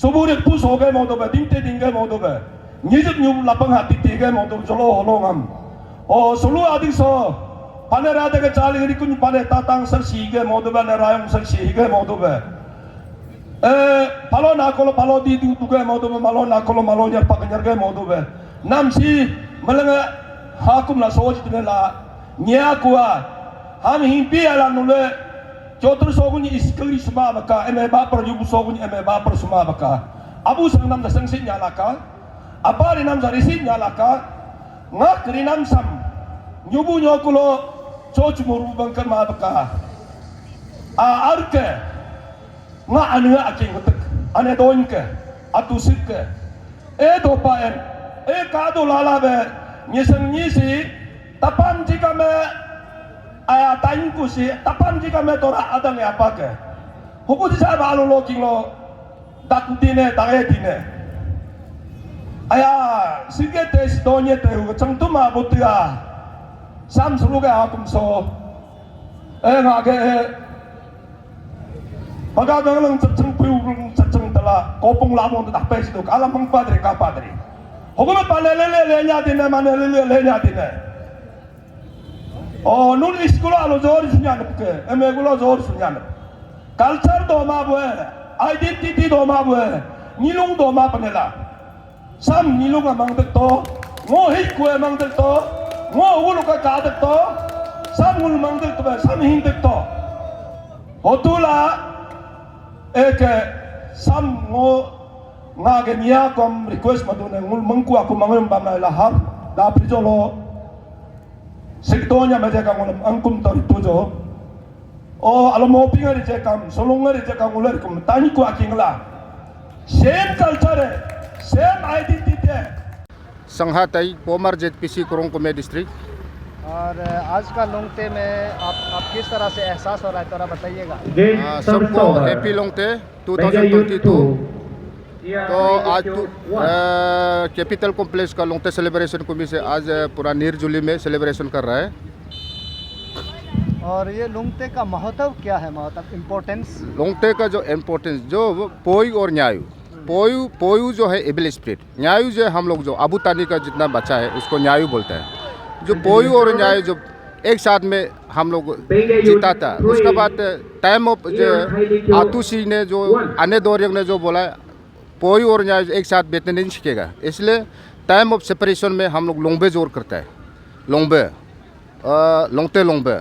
Suburit puso ke modo be dingte dingke modo be nyijik nyum lapang hati tiga modo solo holongam o solo adik so panera de ke chali ri kun pane tatang sarsi ke modo be narayam sarsi ke modo be palo na kolo palo di du ke modo be malo na kolo malo nyar pak nyar ke modo be nam si melanga hakum la soji de la nya kuwa ham himpi ala nule Jodoh sogunyi iskeli semua baka, ba per yubu sogunyi ba per semua baka. Abu sang nam dasang sin nyalaka, apa rinam dari sin nyalaka, ngak rinam sam, yubu nyokulo, cocu muru bangkan ma baka. Arke, ngak anu aking utek, ane doinke, atu sikke, dopaen, kado lala be, nyeseng nyisi, tapam jika me ayah tanya si, tapan jika metora ada nggak apa ke? Hukum saya balu lo kilo, tak dine, tak dine. Ayah sikit tes donya tehu, cengtu mah butia, sam suluge akum so, ngage, pagagang ceng piu ceng telah, kopong lamong tak pes itu, alam mengpadri kapadri. Hukum panelele lenya dine, manelele lenya dine. Oh, nun iskul alo zor sunyanap ke, emegul zor sunyanap. Culture doma bue, identity doma bue, nilung doma panela. Sam nilung amang dekto, ngo hik kue amang dekto, ngo ulu ka dekto, sam ulu mang dekto, sam hin dekto. Hotula, sam ngo ngage niya kom request madune ngul mangku aku mangum bama lahar, da prijolo. Sektonya mereka ngulam angkum tori tujo, alam mau pingar jekam, solongar jekam ular kum, tani ku akingla, same culture, same identity. संघाताई पोमर JPC कुरुंकुमे district. और आज का लोंगते में आप किस तरह से एहसास हो रहा है थोड़ा बताइएगा। सबको हैप्पी लोंगते 2022। तो आज कैपिटल कॉम्प्लेक्स का लोंगते सेलिब्रेशन को भी से आज पूरा नीरजुली में सेलिब्रेशन कर रहा है। और ये लोंगते का महत्व क्या है, महत्व इम्पोर्टेंस? लोंगते का जो इम्पोर्टेंस जो पोई और न्यायु, पोयु जो है एबल स्पिरिट, न्यायु जो है हम लोग जो अबू तानी का जितना बच्चा है उसको न्यायु बोलते हैं। जो पोयु और न्यायु जो एक साथ में हम लोग जीता था, उसके बाद टाइम ऑफ जो आतुसी ने जो अन्य दौरियक ने जो बोला पोई और न्याय एक साथ बेतने नहीं सीखेगा, इसलिए टाइम ऑफ सेपरेशन में हम लोग लोंबे जोर करता है, लोंबे लोंगते लोंबे।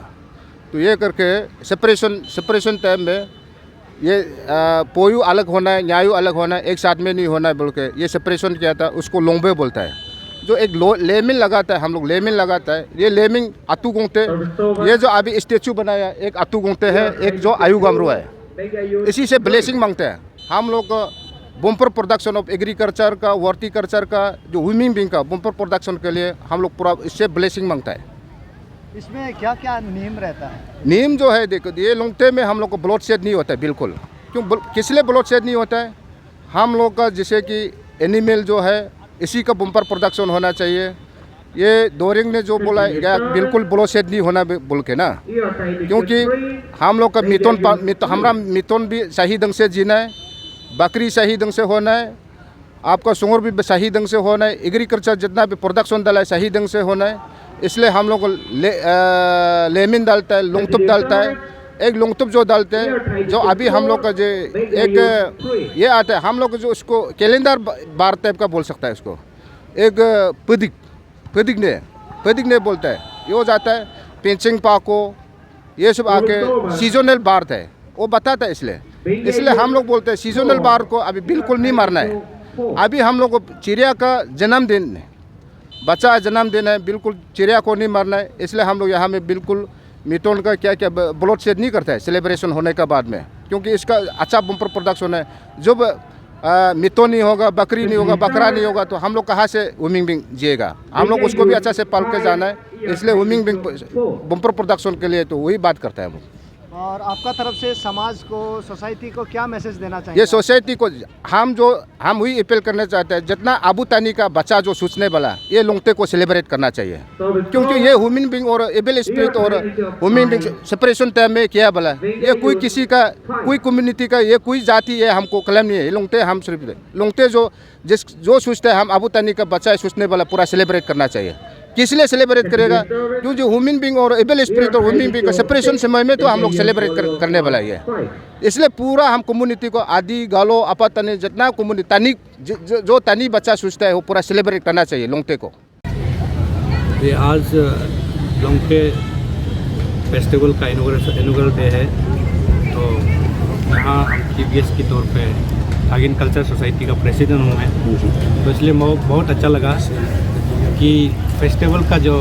तो ये करके सेपरेशन टाइम में ये पोयु अलग होना है, न्यायु अलग होना है, एक साथ में नहीं होना है बोल के ये सेपरेशन किया था, उसको लोंबे बोलता है। जो एक लेमिन लगाता है, हम लोग लेमिन लगाता है, ये लेमिन अतु गोंगते, ये जो अभी स्टेचू बनाया एक अतु गोंगते है, एक जो आयु गमरू है, इसी से ब्लेसिंग मांगते हैं हम लोग। बम्पर प्रोडक्शन ऑफ एग्रीकल्चर का, हॉर्टिकल्चर का, जो ह्यूमन बीइंग का बम्पर प्रोडक्शन के लिए हम लोग पूरा इससे ब्लेसिंग मांगता है। इसमें क्या क्या नियम रहता है? नियम जो है देखो, ये लोंगते में हम लोग को ब्लड शेड नहीं होता है बिल्कुल। क्यों किस लिए ब्लड शेड नहीं होता है? हम लोग का जैसे कि एनिमल जो है इसी का बम्पर प्रोडक्शन होना चाहिए। ये दोरिंग ने जो बोला है बिल्कुल ब्लड शेड नहीं होना बोल के ना, क्योंकि हम लोग का हमारा मिथुन भी सही ढंग से जीना है, बकरी सही ढंग से होना है, आपका सुंगर भी सही ढंग से होना है, एग्रीकल्चर जितना भी प्रोडक्शन डाला है सही ढंग से होना है। इसलिए हम लोग लेमिन डालता है, लोंगतुप डालता है। एक लोंगतुप जो डालते हैं, जो अभी हम लोग का जो एक ये आता है, हम लोग जो उसको कैलेंडर बार टाइप का बोल सकता है इसको, एक पदिक ने बोलता है, ये हो जाता है पेंचिंग पाको, ये सब आके सीजनल बार है वो बताता है। इसलिए हम लोग बोलते हैं सीजनल बार को अभी बिल्कुल नहीं मारना है। अभी हम लोग को चिड़िया का जन्मदिन है, बच्चा जन्मदिन है, बिल्कुल चिड़िया को नहीं मारना है। इसलिए हम लोग यहाँ में बिल्कुल मिटोन का क्या क्या ब्लड शेड नहीं करता है सेलिब्रेशन होने के बाद में, क्योंकि इसका अच्छा बम्पर प्रोडक्शन है। जब मितो नहीं होगा, बकरी नहीं होगा, बकरा नहीं होगा, तो हम लोग कहाँ से वुमिंग बिंग जिएगा। हम लोग उसको भी अच्छा से पाल के जाना है, इसलिए वुमिंग बिंग बम्पर प्रोडक्शन के लिए तो वही बात करता है वो। और आपका तरफ से समाज को, सोसाइटी को क्या मैसेज देना चाहिए? ये सोसाइटी को हम वही अपील करना चाहते हैं, जितना अबू तानी का बच्चा जो सोचने वाला, ये लोंगते को सेलिब्रेट करना चाहिए, क्योंकि ये ह्यूमन बीइंग और एबल स्पिरिट और ह्यूमन बीइंग सेपरेशन टाइम में किया वाला, ये कोई किसी का, कोई कम्युनिटी का, ये कोई जाति है हमको क्लेम नहीं है। लोंगते हम सिर्फ लोंगते जो सोचते हैं हम अबू तानी का बच्चा सोचने वाला पूरा सेलिब्रेट करना चाहिए। किस लिए सेलिब्रेट करेगा? क्योंकि ह्यूमन बीइंग और एबल स्पिरिट और ह्यूमन बीइंग का सेपरेशन समय में तो हम लोग सेलिब्रेट करने वाला है। इसलिए पूरा हम कम्युनिटी को आदि गालो अपा तनी जितना कम्युनिटी तनी जो तनी बच्चा सोचता है वो पूरा सेलिब्रेट करना चाहिए लोंगते को। ये आज लोंगते फेस्टिवल का इनॉग्रल डे है, तो यहाँ हम चीफ गेस्ट के तौर पे थागिन कल्चर सोसाइटी का प्रेसिडेंट हूँ मैं, तो इसलिए बहुत अच्छा लगा कि फेस्टिवल का जो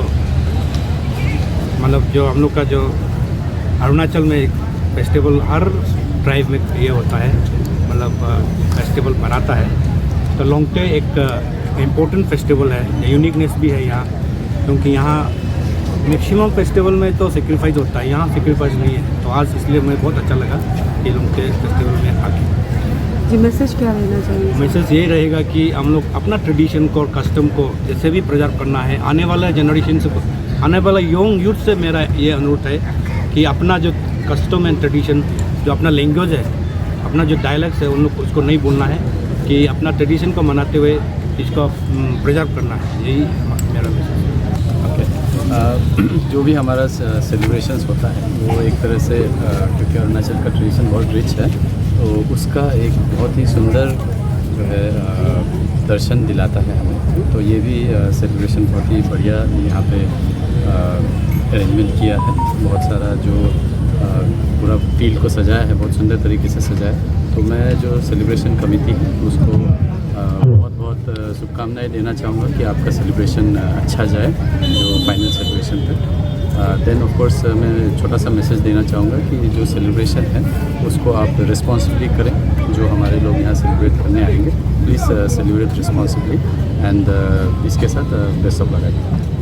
मतलब जो हम लोग का जो अरुणाचल में एक फेस्टिवल हर ट्राइब में ये होता है, मतलब फेस्टिवल मनाता है। तो लोंगते एक इम्पोर्टेंट फेस्टिवल है, यूनिकनेस भी है यहाँ, क्योंकि यहाँ मैक्सिमम फेस्टिवल में तो सेक्रीफाइस होता है, यहाँ सेक्रीफाइस नहीं है। तो आज इसलिए मुझे बहुत अच्छा लगा कि लोंगते फेस्टिवल में आके। जी मैसेज क्या रहना चाहिए? मैसेज यही रहेगा कि हम लोग अपना ट्रेडिशन को और कस्टम को जैसे भी प्रिजर्व करना है, आने वाला जनरेशन से, आने वाला यंग यूथ से मेरा ये अनुरोध है कि अपना जो कस्टम एंड ट्रेडिशन, जो अपना लैंग्वेज है, अपना जो डायलेक्ट है, उन लोग उसको नहीं भूलना है, कि अपना ट्रेडिशन को मनाते हुए इसको प्रिजर्व करना है। यही मेरा मैसेज है। जो भी हमारा सेलिब्रेशंस होता है वो एक तरह से, क्योंकि अरुणाचल का ट्रेडिशन बहुत रिच है, तो उसका एक बहुत ही सुंदर जो है दर्शन दिलाता है हमें। तो ये भी सेलिब्रेशन बहुत ही बढ़िया यहाँ पे अरेंजमेंट किया है। बहुत सारा जो पूरा फील्ड को सजाया है, बहुत सुंदर तरीके से सजाया है। तो मैं जो सेलिब्रेशन कमेटी है उसको बहुत बहुत शुभकामनाएं देना चाहूँगा कि आपका सेलिब्रेशन अच्छा जाए जो फाइनल सेलिब्रेशन पे। देन ऑफ कोर्स मैं छोटा सा मैसेज देना चाहूँगा कि जो सेलिब्रेशन है उसको आप रिस्पॉन्सिबली करें। जो हमारे लोग यहाँ सेलिब्रेट करने आएंगे, प्लीज़ सेलिब्रेट रिस्पॉन्सिबली, एंड इसके साथ बेस्ट ऑफ लक।